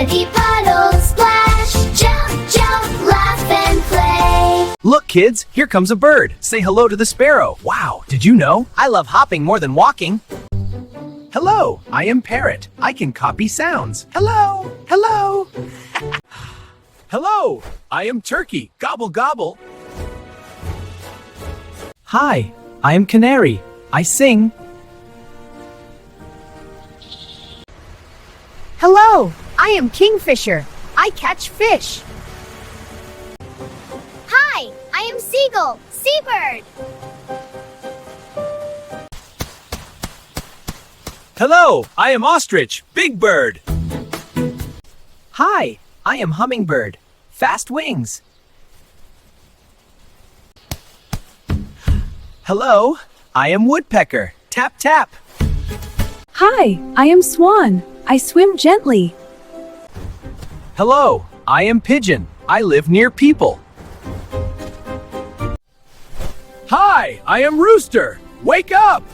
Muddy Puddle, splash, jump, jump, laugh and play. Look, kids, here comes a bird. Say hello to the sparrow. Wow, did you know? I love hopping more than walking. Hello, I am Parrot. I can copy sounds. Hello, hello. Hello, I am Turkey. Gobble, gobble. Hi, I am Canary. I sing. Hello, I am Kingfisher. I catch fish. Hi, I am Seagull, seabird. Hello, I am Ostrich. Big bird. Hi, I am Hummingbird. Fast wings. Hello, I am Woodpecker. Tap, tap. Hi, I am Swan. I swim gently. Hello, I am Pigeon. I live near people. Hi, I am Rooster. Wake up!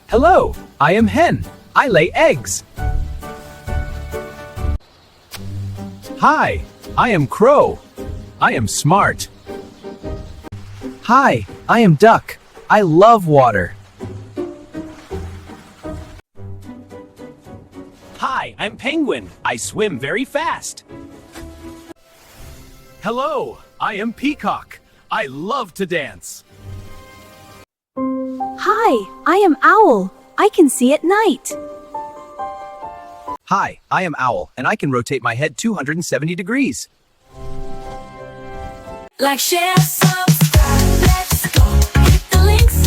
Hello, I am Hen. I lay eggs. Hi, I am Crow. I am smart. Hi, I am Duck. I love water. Hi, I'm Penguin. I swim very fast. Hello, I am Peacock. I love to dance. Hi, I am Owl. I can see at night. Hi, I am Owl, and I can rotate my head 270 degrees. Like, share, subscribe, let's go. Hit the links